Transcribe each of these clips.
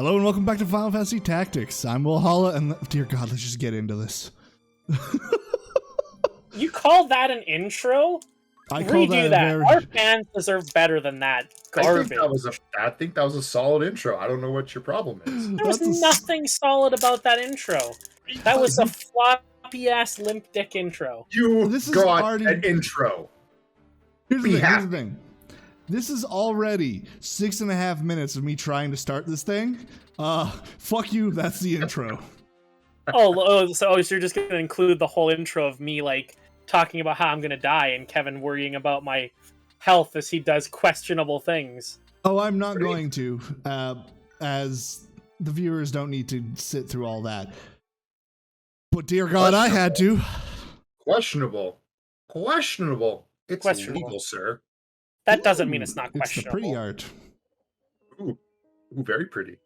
Hello and welcome back to Final Fantasy Tactics. I'm Walhalla, and dear God, let's just get into this. You call that an intro? I call Redo that. Our fans deserve better than that garbage. I think that was a solid intro. I don't know what your problem is. There was nothing solid about that intro. That was a floppy ass limp dick intro. This is got an intro. Here's the thing. This is already 6.5 minutes of me trying to start this thing. Fuck you. That's the intro. So you're just gonna include the whole intro of me like talking about how I'm gonna die and Kevin worrying about my health as he does questionable things. Oh, I'm not going to, as the viewers don't need to sit through all that. But dear God, I had to. Questionable. It's illegal, sir. That doesn't mean it's not questionable. It's the pretty art. Ooh, very pretty.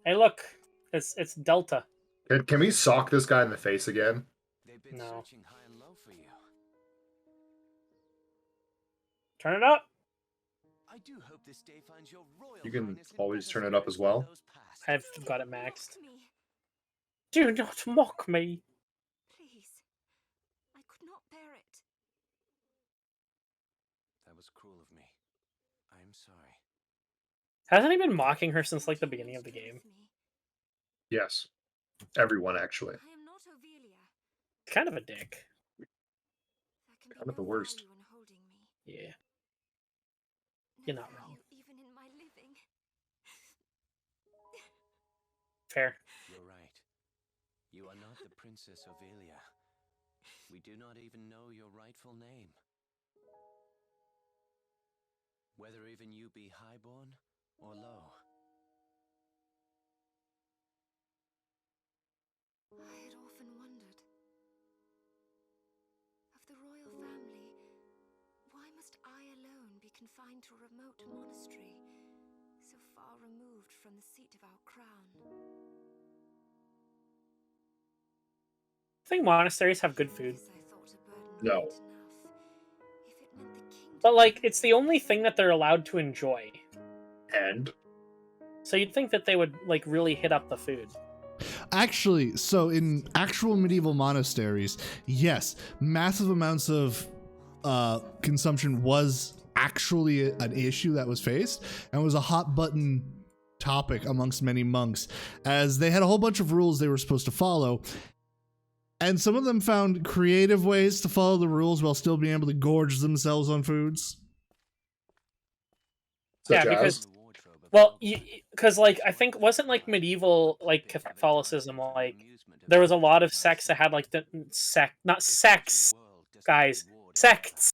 Hey, look, it's Delta. Can we sock this guy in the face again? No. Turn it up. You can always turn it up as well. I've got it maxed. Do not mock me. Please, I could not bear it. That was cruel of me. I am sorry. Hasn't he been mocking her since like the beginning of the game? Yes. Everyone, actually. I am not Ovelia. Kind of a dick. Kind of the worst. Yeah. You're not wrong. Even in my living. Fair. You're right. You are not the Princess Ovelia. We do not even know your rightful name. Whether even you be highborn or low. I had often wondered. Of the royal family, why must I alone be confined to a remote monastery, so far removed from the seat of our crown? I think monasteries have good food. No. But like, it's the only thing that they're allowed to enjoy. And? So you'd think that they would like really hit up the food. Actually, so in actual medieval monasteries, yes, massive amounts of consumption was actually an issue that was faced and was a hot button topic amongst many monks, as they had a whole bunch of rules they were supposed to follow, and some of them found creative ways to follow the rules while still being able to gorge themselves on foods. Because like I think wasn't like medieval like Catholicism like there was a lot of sects that had like the not sects, guys, sects.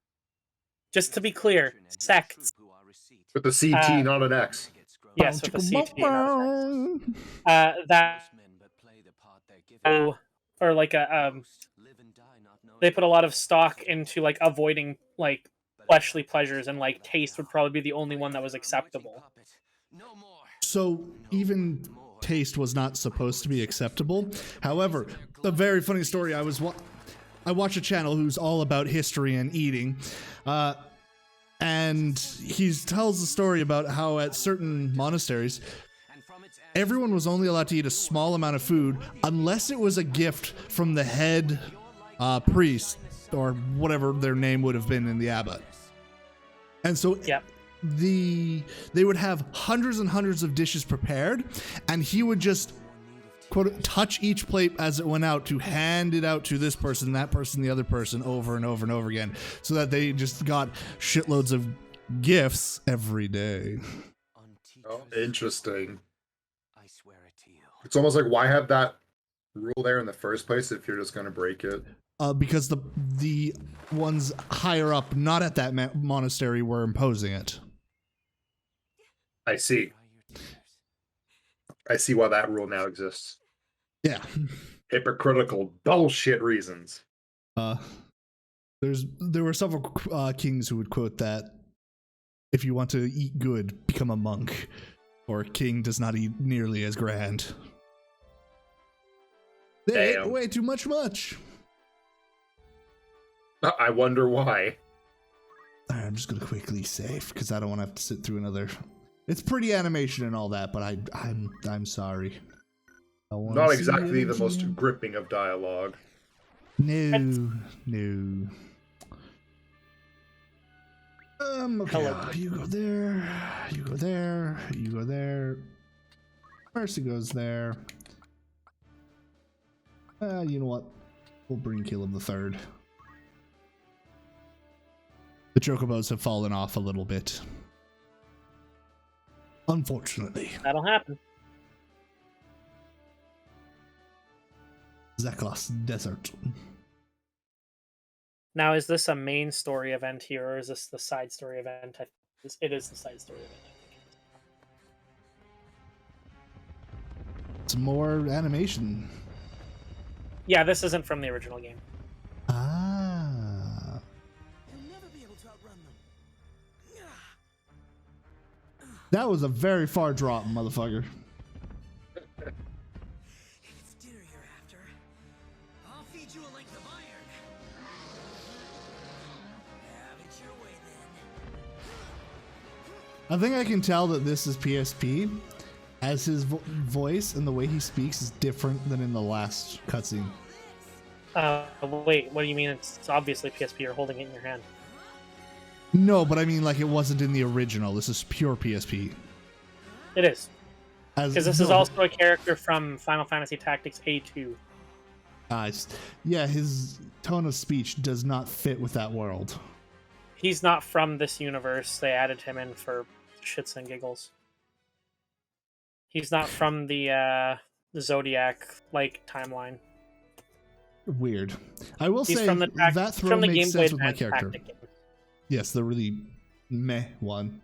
Just to be clear, sects. With the CT, not an X. Yes, with the CT, not an X. That or like a they put a lot of stock into like avoiding like fleshly pleasures, and like taste would probably be the only one that was acceptable. So even taste was not supposed to be acceptable. However, a very funny story. I watch a channel who's all about history and eating, and he tells the story about how at certain monasteries, everyone was only allowed to eat a small amount of food unless it was a gift from the head priest or whatever their name would have been in the abbot. And so they would have hundreds and hundreds of dishes prepared, and he would just quote touch each plate as it went out to hand it out to this person, that person, the other person, over and over and over again, so that they just got shitloads of gifts every day. Oh, interesting. It's almost like, why have that rule there in the first place if you're just going to break it? Because the ones higher up, not at that monastery, were imposing it. I see. I see why that rule now exists. Yeah. Hypocritical bullshit reasons. There were several kings who would quote that, if you want to eat good, become a monk, or a king does not eat nearly as grand. They ate way too much. I wonder why. Alright, I'm just gonna quickly save because I don't want to have to sit through another. It's pretty animation and all that, but I'm sorry. I wanna Not see exactly it the most again. gripping of dialogue. No. Okay, Hello. you go there, you go there, you go there. Mercy goes there. You know what? We'll bring Caleb the third. The chocobos have fallen off a little bit. Unfortunately. That'll happen. Zeklos Desert. Now, is this a main story event here, or is this the side story event? It is the side story event. Some more animation. Yeah, this isn't from the original game. Ah. You'll never be able to outrun them. That was a very far drop, motherfucker. If it's dinner you're after, I'll feed you a length of iron. Have it your way then. I think I can tell that this is PSP, as his voice and the way he speaks is different than in the last cutscene. Wait, what do you mean? It's obviously PSP. You're holding it in your hand. No, but I mean, like, it wasn't in the original. This is pure PSP. It is. Because this is no, also a character from Final Fantasy Tactics A2. yeah, his tone of speech does not fit with that world. He's not from this universe. They added him in for shits and giggles. He's not from the Zodiac timeline. Weird. I will He's say from the that throw from the makes Game Boy sense with my Advance character. tactic game. Yes, the really meh one.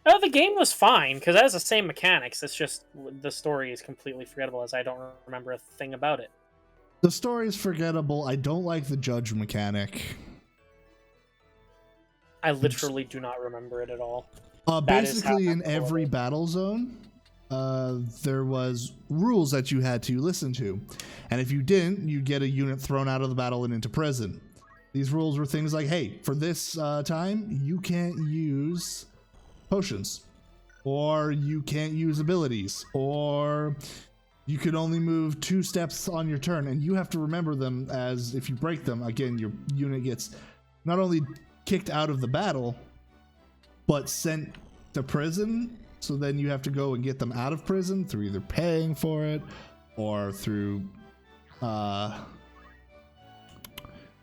Oh, the game was fine because it has the same mechanics. It's just the story is completely forgettable, as I don't remember a thing about it. The story is forgettable. I don't like the judge mechanic. I literally do not remember it at all. That is Basically, how in every battle zone, there was rules that you had to listen to, and if you didn't, you'd get a unit thrown out of the battle and into prison. These rules were things like, hey, for this time, you can't use potions, or you can't use abilities, or you could only move 2 steps on your turn, and you have to remember them, as if you break them, again, your unit gets not only kicked out of the battle, but sent to prison. So then you have to go and get them out of prison through either paying for it or through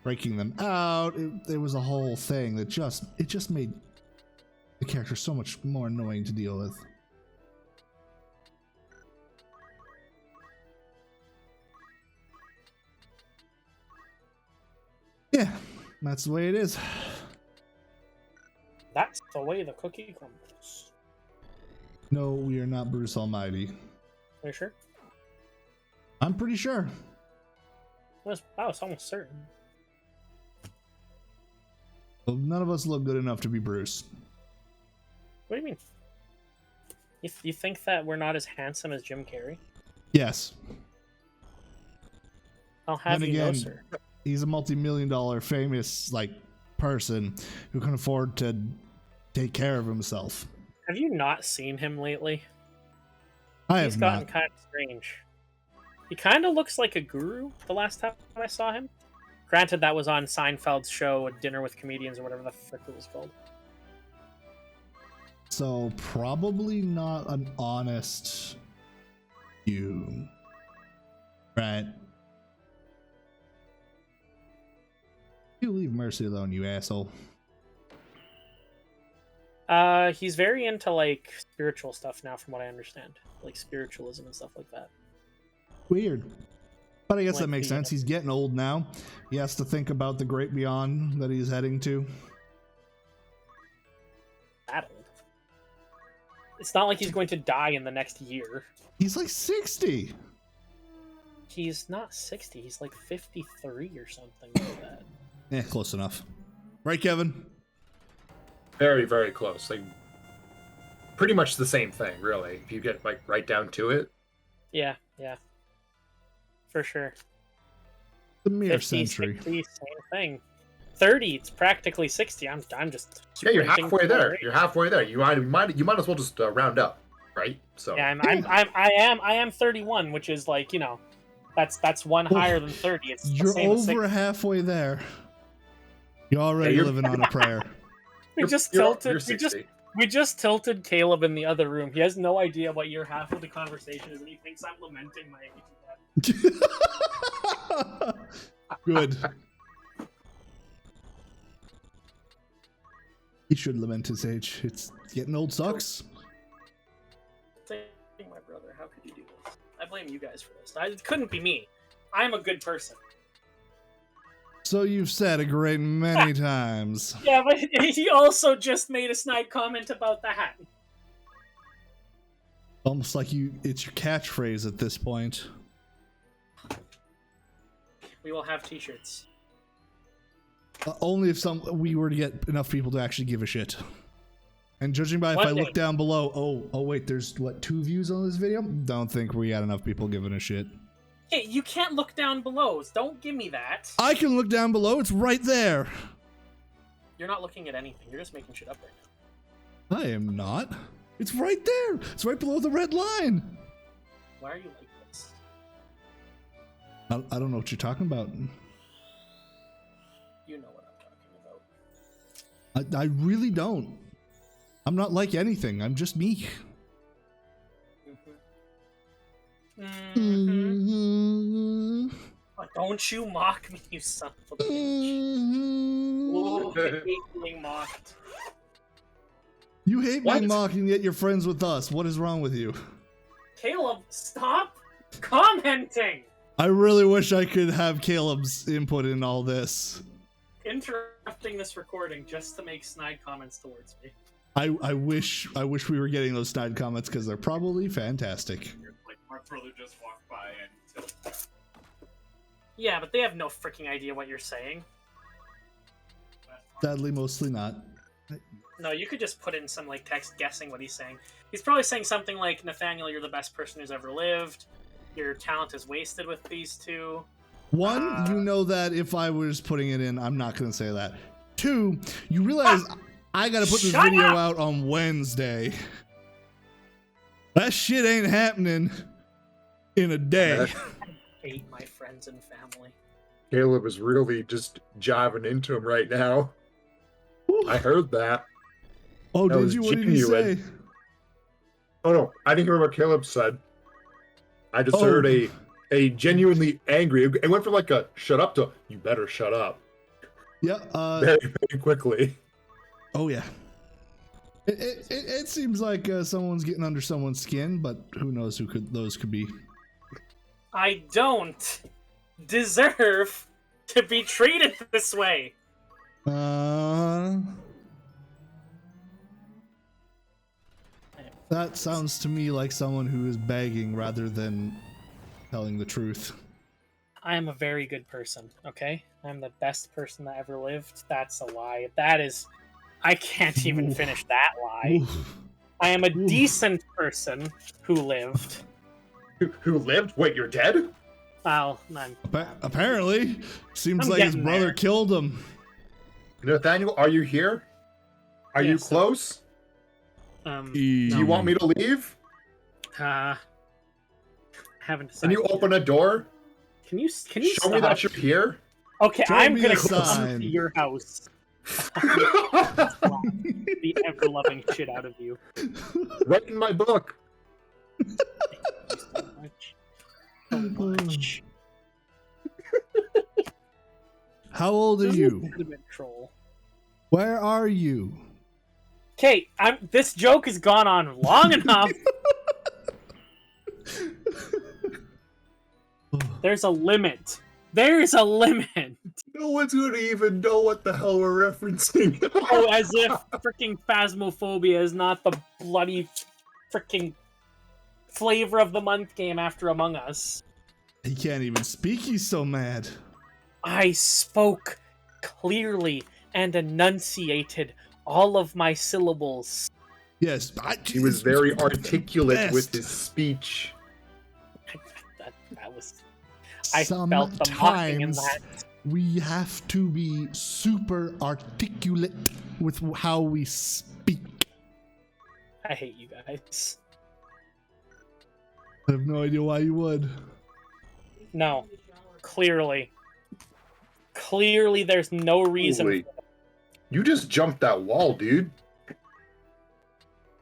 breaking them out. It was a whole thing that just made the character so much more annoying to deal with. Yeah, that's the way it is. That's the way the cookie crumbles. No, we are not Bruce Almighty. Are you sure? I'm pretty sure. I was almost certain. Well, none of us look good enough to be Bruce. What do you mean? You think that we're not as handsome as Jim Carrey? Yes. I'll have Then you know, again, sir. he's a multi-million-dollar famous person who can afford to take care of himself. Have you not seen him lately? I He's have gotten not. kind of strange. He kind of looks like a guru the last time I saw him. Granted, that was on Seinfeld's show, Dinner with Comedians, or whatever the frick it was called. So probably not an honest you. Right. You leave Mercy alone, you asshole. He's very into spiritual stuff now, from what I understand, like spiritualism and stuff like that. Weird. But I guess that Like makes the, sense. He's getting old now. He has to think about the great beyond that he's heading to. That old. It's not like he's going to die in the next year. He's like 60. He's not 60. He's like 53 or something like that. Close enough. Right, Kevin? Very, very close. Pretty much the same thing, really. If you get right down to it. Yeah. For sure. The mere 50, century. 60, same thing. 30. It's practically 60. I'm just. Yeah, you're sprinting halfway there. forward. You're halfway there. You might as well just round up, right? So Yeah, I am 31, which is like, you know, that's one higher than 30. It's the You're same as 60. over halfway there. You're already you're- living on a prayer. We just You're tilted. 60. We just tilted Caleb in the other room. He has no idea what your half of the conversation is, and he thinks I'm lamenting my age. Good. He should lament his age. It's getting old sucks. My brother, how could you do this? I blame you guys for this. It couldn't be me. I'm a good person. So you've said a great many times. Yeah, but he also just made a snide comment about the hat. Almost like it's your catchphrase at this point. We will have t-shirts. Only if we were to get enough people to actually give a shit. And judging by if One I day. look down below, oh wait, there's what, 2 views on this video? Don't think we got enough people giving a shit. Hey, you can't look down below. Don't give me that. I can look down below, it's right there. You're not looking at anything. You're just making shit up right now. I am not. It's right there. It's right below the red line. Why are you like this? I don't know what you're talking about. You know what I'm talking about. I really don't. I'm not like anything. I'm just me. Oh, don't you mock me, you son of a bitch. Ooh, I hate being mocked. You hate What? me mocking, yet you're friends with us. What is wrong with you? Caleb, stop commenting! I really wish I could have Caleb's input in all this. Interrupting this recording just to make snide comments towards me. I wish we were getting those snide comments because they're probably fantastic. Like, my brother just walked by and tilted. Yeah, but they have no freaking idea what you're saying. Sadly, mostly not. No, you could just put in some like text guessing what he's saying. He's probably saying something like, Nathaniel, you're the best person who's ever lived. Your talent is wasted with these two. One, you know that if I was putting it in, I'm not going to say that. Two, you realize I got to put this Shut video up! out on Wednesday. That shit ain't happening in a day. I hate my friends and family. Caleb is really just jiving into him right now. I heard that. Oh, that did was you? What did you say? genuine. Oh no, I didn't hear what Caleb said. I just Oh. heard a genuinely angry. It went from like a shut up to you better shut up Yeah. very, very quickly. Oh yeah. It seems like someone's getting under someone's skin, but who knows who those could be. I don't deserve to be treated this way. That sounds to me like someone who is begging rather than telling the truth. I am a very good person, okay? I'm the best person that ever lived. That's a lie. That is... I can't even finish that lie. Oof. I am a decent person who lived. Who lived? Wait, you're dead? Well, I'm... Apparently, seems I'm like his getting brother there. killed him. Nathaniel, are you here? Are you Yes. close? No. Do you want me to leave? Haven't Can decided. you open a door? Can you Show stop? me that you're here. Okay, Show I'm me gonna a come sign. to your house. The ever-loving shit out of you. Right in my book. So much. So much. How old are This is you? legitimate troll. Where are you? Okay, this joke has gone on long enough. There's a limit. There's a limit. No one's gonna even know what the hell we're referencing. Oh, as if freaking Phasmophobia is not the bloody freaking flavor of the month game after Among Us. He can't even speak, he's so mad. I spoke clearly and enunciated all of my syllables. Yes, He was very articulate with his speech. That was... I felt the mocking in Sometimes that. We have to be super articulate with how we speak. I hate you guys. I have no idea why you would. No. Clearly, there's no reason. Holy. You just jumped that wall, dude.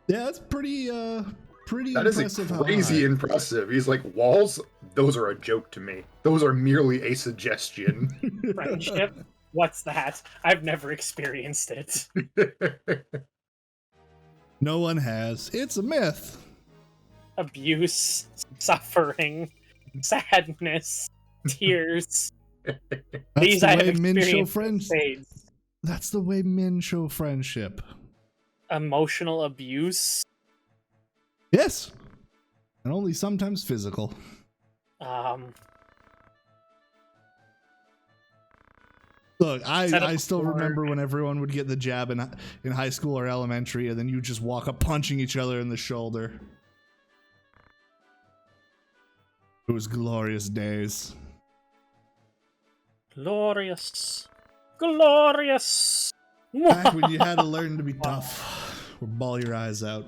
Yeah, that's pretty That is impressive. crazy impressive. He's like, walls, those are a joke to me. Those are merely a suggestion. Friendship? What's that? I've never experienced it. No one has. It's a myth. Abuse, suffering, sadness, tears. That's the I way have men show experienced friends. in spades. That's the way men show friendship. Emotional abuse. Yes. And only sometimes physical. Look, I still remember when everyone would get the jab in high school or elementary, and then you just walk up punching each other in the shoulder. It was glorious days. Glorious. Glorious. Back when you had to learn to be tough or bawl your eyes out.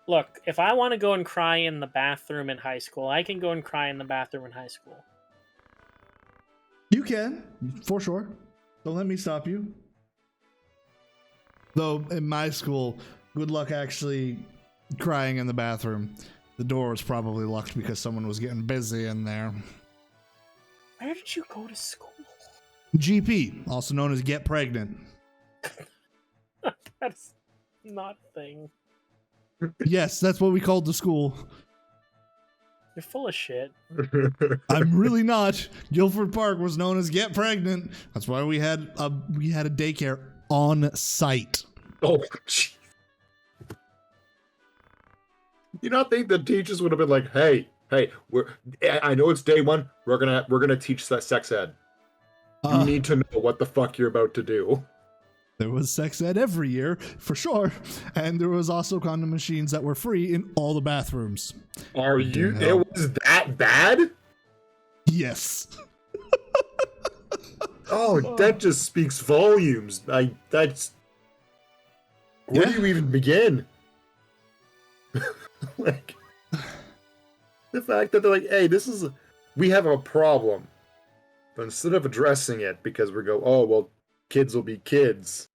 Look, if I want to go and cry in the bathroom in high school, I can go and cry in the bathroom in high school. You can, for sure. Don't let me stop you. Though, in my school, good luck actually crying in the bathroom. The door was probably locked because someone was getting busy in there. Where did you go to school? GP, also known as Get Pregnant. That's not a thing. Yes, that's what we called the school. You're full of shit. I'm really not. Guilford Park was known as Get Pregnant. That's why we had a daycare on site. Oh, jeez. You not think the teachers would have been like, hey, I know it's day one. We're gonna teach sex ed. You need to know what the fuck you're about to do. There was sex ed every year, for sure. And there was also condom machines that were free in all the bathrooms. Are you? It was that bad? Yes. Oh, that just speaks volumes. Where do you even begin? Like, the fact that they're like, hey, we have a problem. But instead of addressing it, because oh, well, kids will be kids,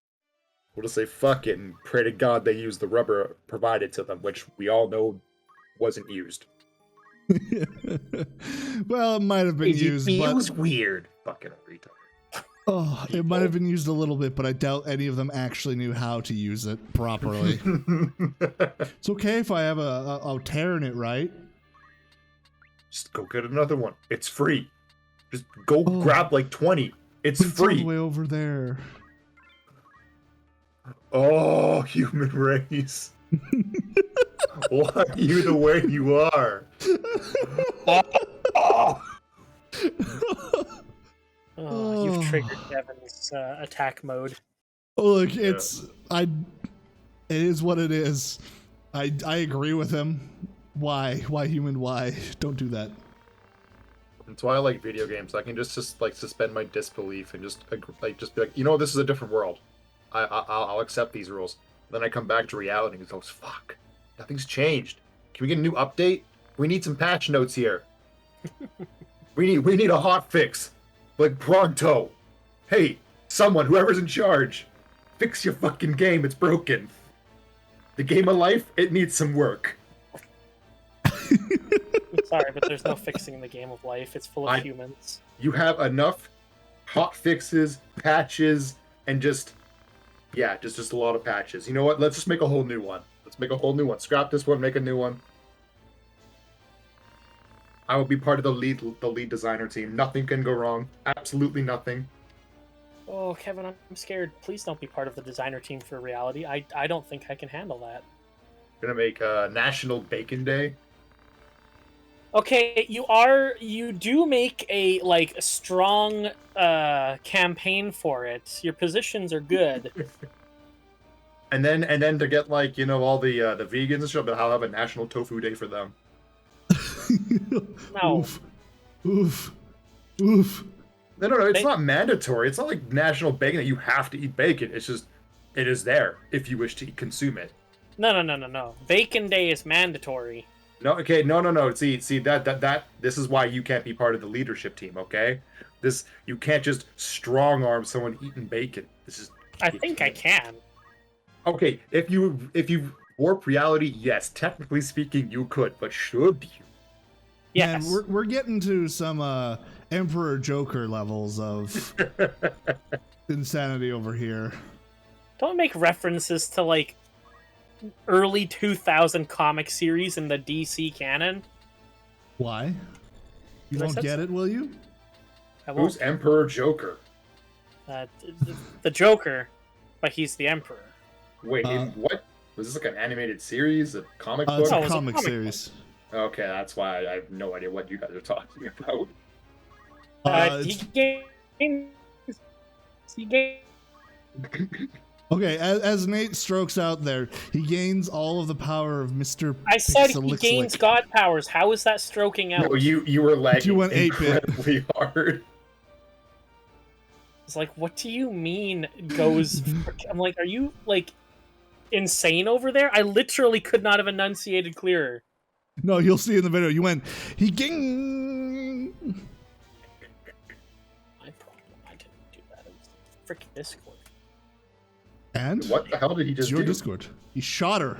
we'll just say fuck it and pray to God they use the rubber provided to them, which we all know wasn't used. Well, it might have been used, but it was weird. Fucking retard. Oh, it might have been used a little bit, but I doubt any of them actually knew how to use it properly. It's okay if I have a tear in it, right? Just go get another one. It's free. Just go grab like 20. It's But it's all free. the way over there. Oh, human race. Why are you the way you are? You've triggered Devin's attack mode. Look, it is what it is. I agree with him. Why human? Why? Don't do that. That's why I like video games. I can just like suspend my disbelief and just be like, this is a different world. I'll accept these rules. Then I come back to reality and goes, fuck, nothing's changed. Can we get a new update? We need some patch notes here. we need a hot fix, like pronto. Hey, whoever's in charge, fix your fucking game. It's broken. The game of life, it needs some work. I'm sorry, but there's no fixing the game of life. It's full of humans. You have enough hot fixes, patches, and just a lot of patches. You know what? Let's just make a whole new one. Scrap this one, make a new one. I will be part of the lead designer team. Nothing can go wrong. Absolutely nothing. Oh, Kevin, I'm scared. Please don't be part of the designer team for reality. I don't think I can handle that. We're gonna make National Bacon Day. Okay, you do make a strong campaign for it. Your positions are good. and then to get all the vegans and stuff, I'll have a National Tofu Day for them. No. Oof. No, it's They- not mandatory. It's not like national bacon that you have to eat bacon. It's just, it is there if you wish to consume it. No. Bacon Day is mandatory. No, okay, no. See, this is why you can't be part of the leadership team, okay? You can't just strong arm someone eating bacon. I think I can. Okay, if you warp reality, yes, technically speaking, you could, but should you? Yes. Man, we're getting to some Emperor Joker levels of insanity over here. Don't make references to like early 2000 comic series in the DC canon. Why? You I won't said get so. it, will you? I won't. Who's Emperor Joker? The Joker, but he's the Emperor. Wait, what? Was this like an animated series, a comic It's book? a it's a comic comic series. Okay, that's why I have no idea what you guys are talking about. It's- He gains. Okay, as Nate strokes out there, he gains all of the power of Mr. I said he Pixelixlick. gains god powers. How is that stroking out? No, you were lagging You went 8-bit. incredibly hard. It's like, what do you mean goes? I'm like, are you like insane over there? I literally could not have enunciated clearer. No, you'll see in the video. You went, he ging. My problem. I didn't do that. It was freaking Discord. And? What the hell did he It's just your do? Discord. He shot her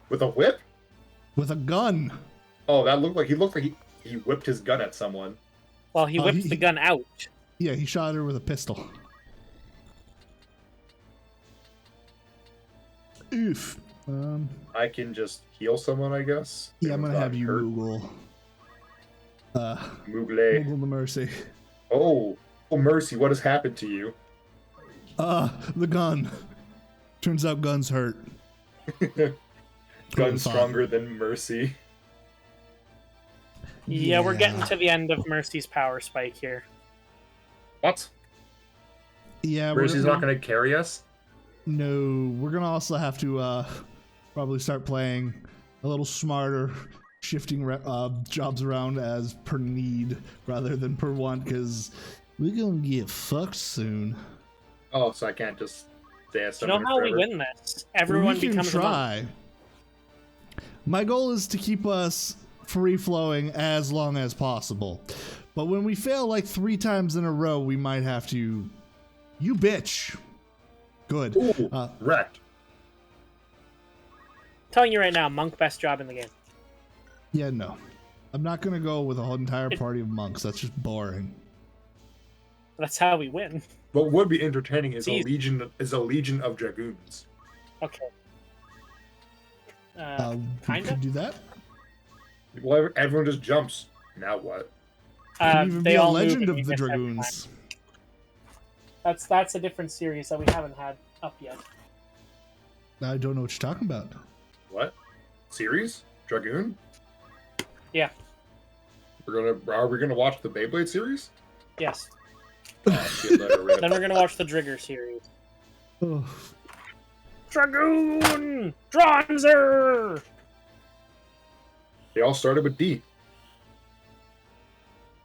With a whip? with a gun. Oh, that looked like he whipped his gun at someone. Well, he whipped he- the gun out. Yeah, he shot her with a pistol. Oof. I can just heal someone, I guess. Yeah, I'm gonna Without have you hurt. Google. Moogle. Google the mercy. Oh, mercy! What has happened to you? The gun. Turns out guns hurt. Gun fine. stronger than mercy. Yeah, we're getting to the end of Mercy's power spike here. What? Yeah, Mercy's not going to carry us? No, we're gonna also have to probably start playing a little smarter, shifting jobs around as per need rather than per want, because we're gonna get fucked soon. Oh, so I can't just stay as Do you know how we win this? Everyone We can becomes a monk. try. My goal is to keep us free flowing as long as possible, but when we fail like 3 times in a row, we might have to. You bitch. Good. Ooh, wrecked. Telling you right now, monk best job in the game. Yeah, no. I'm not gonna go with a whole entire party of monks. That's just boring. That's how we win. What would be entertaining is Jeez. a legion of dragoons. Okay. We Kinda. could do that. Well, everyone just jumps. Now what? Could even They be a all move legend and of we the miss every time. dragoons. That's a different series that we haven't had up yet. I don't know what you're talking about. What? Series? Dragoon? Yeah. Are we gonna watch the Beyblade series? Yes. Oh, shit, let her rip. Then we're gonna watch the Drigger series. Oh, Dragoon! Dronzer! They all started with D.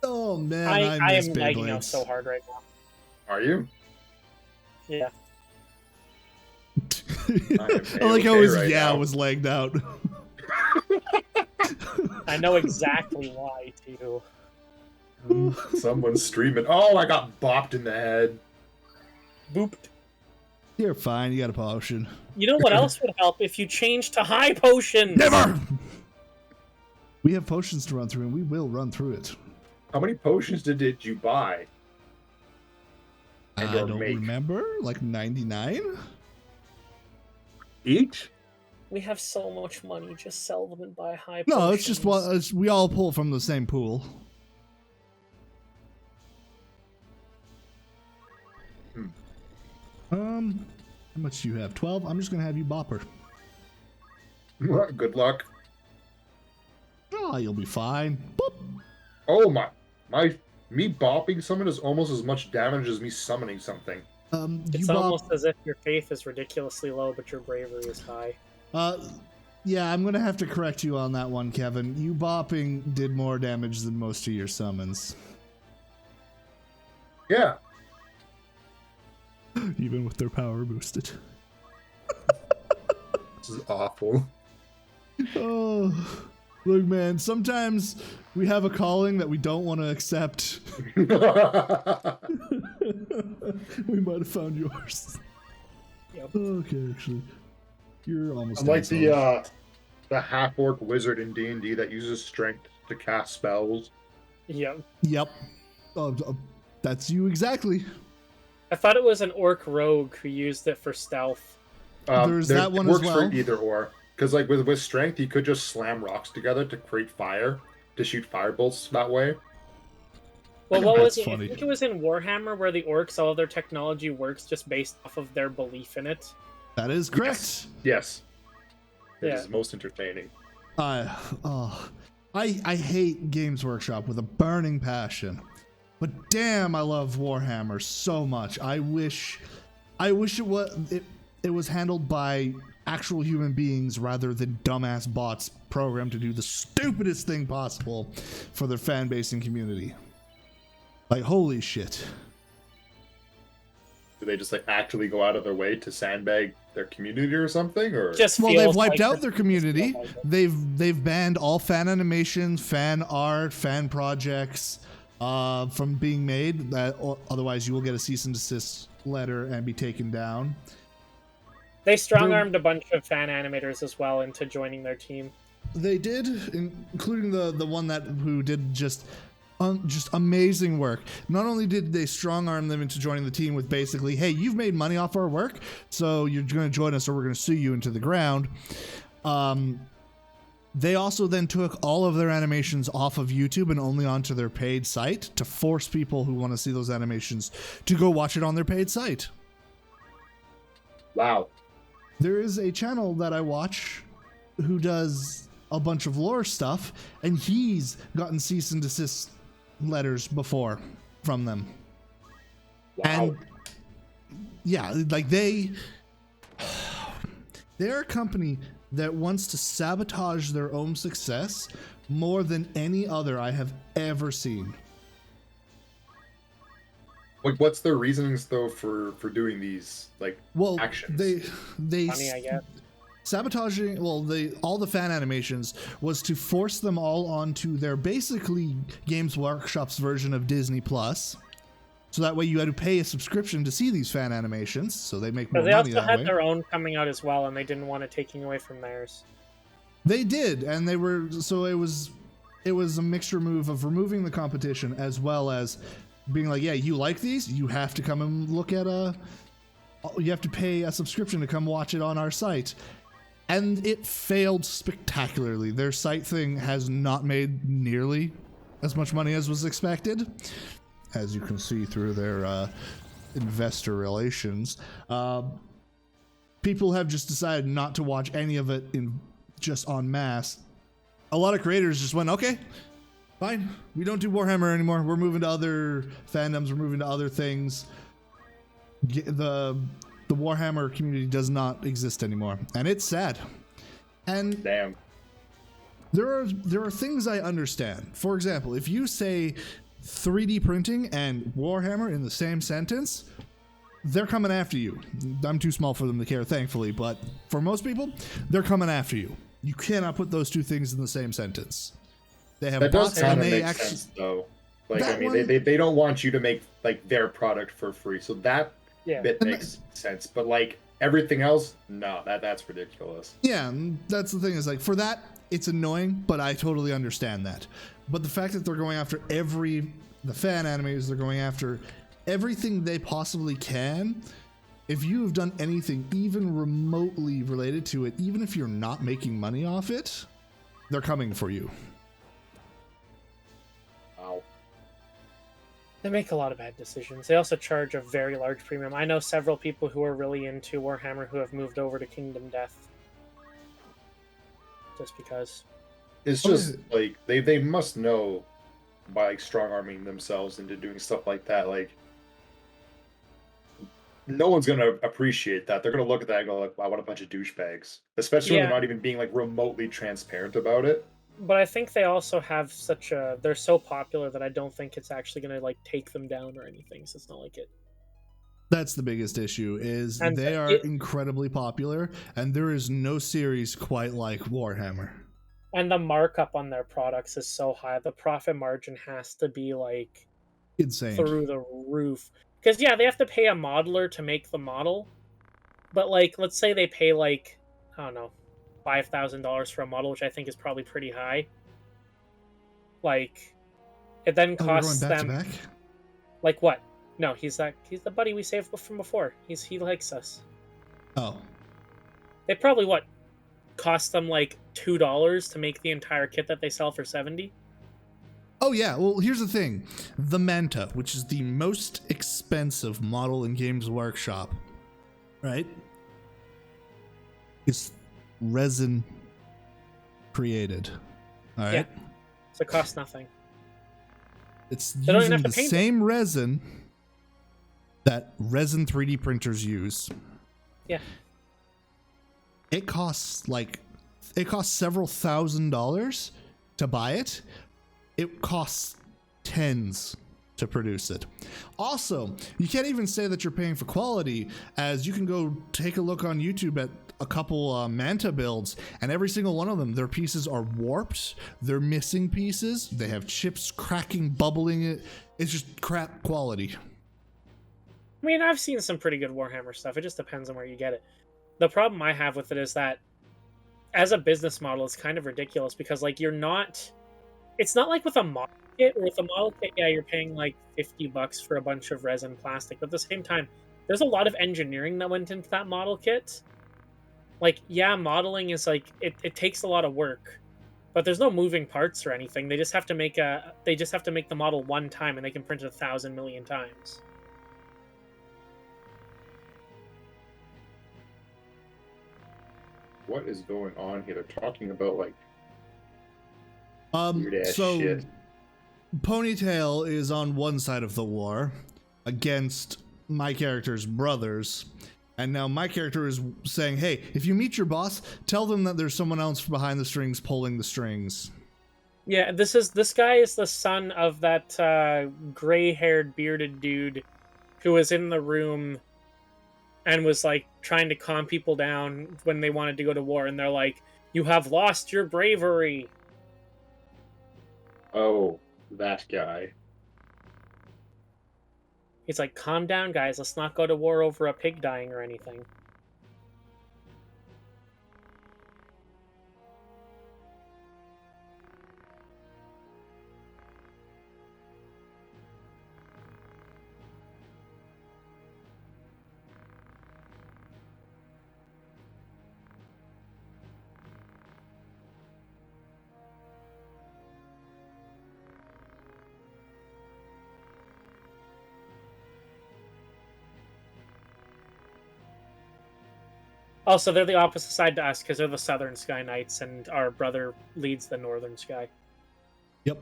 oh man, I miss am lagging out Beyblades. so hard right now. Are you? Yeah. I like how A-okay his right yeah now. was lagged out. I know exactly why, too. Someone's streaming. Oh, I got bopped in the head. Booped. You're fine. You got a potion. You know what else would help? If you change to high potions! Never. We have potions to run through, and we will run through it. How many potions did you buy? And I your don't make? remember. Like 99. Each? We have so much money, just sell them and buy high No, potions. it's just one. We all pull from the same pool. How much do you have? 12. I'm just gonna have you bop her. Good luck. Oh, you'll be fine. Boop. Oh me bopping someone is almost as much damage as me summoning something. You It's bop. almost as if your faith is ridiculously low, but your bravery is high. Yeah, I'm gonna have to correct you on that one, Kevin. You bopping did more damage than most of your summons. Yeah. Even with their power boosted. This is awful. Oh, look, man. Sometimes we have a calling that we don't want to accept. We might have found yours. Yep. Okay, actually, you're almost. I'm like the half-orc wizard in D&D that uses strength to cast spells. Yep. Yep. That's you exactly. I thought it was an orc rogue who used it for stealth. There's that one it as works well. for either or. Because like with strength, you could just slam rocks together to create fire, to shoot firebolts that way. Well, what was That's it? funny. I think it was in Warhammer where the orcs, all of their technology works just based off of their belief in it. That is correct. Yes. It Yeah. is most entertaining. I hate Games Workshop with a burning passion, but damn, I love Warhammer so much. I wish it was handled by actual human beings rather than dumbass bots programmed to do the stupidest thing possible for their fan base and community. Like, holy shit. Do they just like actually go out of their way to sandbag their community or something? Or Just Well, feels they've wiped like out their community. They've banned all fan animations, fan art, fan projects from being made. Otherwise, you will get a cease and desist letter and be taken down. They strong-armed a bunch of fan animators as well into joining their team. They did, including the one who did just amazing work. Not only did they strong arm them into joining the team with basically, hey, you've made money off our work, so you're going to join us or we're going to sue you into the ground. They also then took all of their animations off of YouTube and only onto their paid site to force people who want to see those animations to go watch it on their paid site. wow. There is a channel that I watch who does a bunch of lore stuff, and he's gotten cease and desist letters before from them. Wow. And yeah, like they're a company that wants to sabotage their own success more than any other I have ever seen. Like, what's their reasonings though for doing these like actions? They Funny, I guess. sabotaging all the fan animations was to force them all onto their basically Games Workshop's version of Disney Plus, so that way you had to pay a subscription to see these fan animations, so they make more Because they money also that had way. their own coming out as well, and they didn't want it taking away from theirs. They did, and they were so it was a mixture move of removing the competition as well as being like, yeah, you like these, you have to come and look at you have to pay a subscription to come watch it on our site. And it failed spectacularly. Their site thing has not made nearly as much money as was expected, as you can see through their investor relations. People have just decided not to watch any of it just en masse. A lot of creators just went, okay, fine, we don't do Warhammer anymore. We're moving to other fandoms. We're moving to other things. The Warhammer community does not exist anymore, and it's sad. And Damn. there are things I understand. For example, if you say 3D printing and Warhammer in the same sentence, they're coming after you. I'm too small for them to care, thankfully, but for most people, they're coming after you. You cannot put those two things in the same sentence. They have That does bots kind and of they make actually sense though. Like, That I mean, one- they don't want you to make like their product for free, so that Yeah. bit makes sense. But like everything else, no, that's ridiculous. Yeah, and that's the thing is like for that, it's annoying, but I totally understand that. But the fact that they're going after the fan animators, they're going after everything they possibly can. If you have done anything even remotely related to it, even if you're not making money off it, they're coming for you. Wow. They make a lot of bad decisions. They also charge a very large premium. I know several people who are really into Warhammer who have moved over to Kingdom Death. Just because. It's just like they must know by like strong arming themselves into doing stuff like that. Like no one's gonna appreciate that. They're gonna look at that and go like, "Wow, what a bunch of douchebags!" Especially when Yeah. they're not even being like remotely transparent about it. But I think they also have such a... They're so popular that I don't think it's actually going to like take them down or anything. So it's not like it. That's the biggest issue, is And they are it- incredibly popular, and there is no series quite like Warhammer. And the markup on their products is so high. The profit margin has to be like Insane. through the roof. Because yeah, they have to pay a modeler to make the model. But like, let's say they pay like, I don't know, $5,000 for a model, which I think is probably pretty high. Like, it then Oh, we're going costs back them to back? like what? No, he's the buddy we saved from before. He likes us. Oh. They probably what cost them like $2 to make the entire kit that they sell for 70. Oh yeah, well here's the thing. The Manta, which is the most expensive model in Games Workshop, right? Is resin created. Alright? Yeah. So it costs nothing. It's They don't even using have the to paint same resin that resin 3D printers use. Yeah. It costs several $1,000s to buy it. It costs tens to produce it. Also, you can't even say that you're paying for quality, as you can go take a look on YouTube at a couple Manta builds, and every single one of them, their pieces are warped, they're missing pieces, they have chips cracking, bubbling. It's just crap quality. I mean, I've seen some pretty good Warhammer stuff. It just depends on where you get it. The problem I have with it is that as a business model, it's kind of ridiculous because like it's not like with a model kit, or with a model kit, yeah, you're paying like $50 for a bunch of resin plastic. But at the same time, there's a lot of engineering that went into that model kit. Like, yeah, modeling is like, it takes a lot of work, but there's no moving parts or anything. They just have to make the model one time, and they can print it 1,000 million times. What is going on here? They're talking about like weird ass so shit. Ponytail is on one side of the war against my character's brothers, and now my character is saying, hey, if you meet your boss, tell them that there's someone else behind the strings pulling the strings. Yeah, this guy is the son of that gray-haired bearded dude who was in the room and was like trying to calm people down when they wanted to go to war, and they're like, you have lost your bravery. Oh, that guy. He's like, calm down, guys. Let's not go to war over a pig dying or anything. Also, they're the opposite side to us because they're the Southern Sky Knights, and our brother leads the Northern Sky. Yep.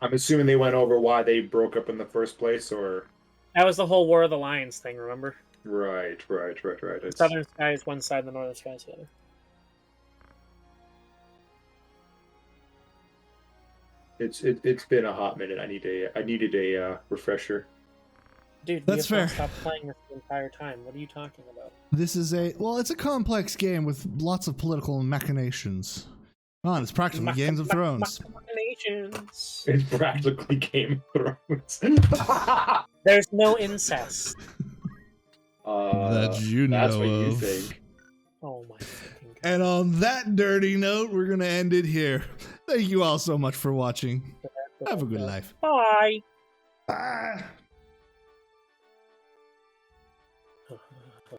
I'm assuming they went over why they broke up in the first place, or That was the whole War of the Lions thing, remember? right. The It's, Southern Sky is one side, the Northern Sky is the other. it's been a hot minute. I needed a refresher. Dude, That's we have fair. not stopped playing this the entire time. What are you talking about? This is it's a complex game with lots of political machinations. On, it's practically Games of Thrones. Machinations. It's practically Game of Thrones. There's no incest. That you That's know what you of. think. Oh my fucking god. And on that dirty note, we're going to end it here. Thank you all so much for watching. Have a good life. Bye. Bye.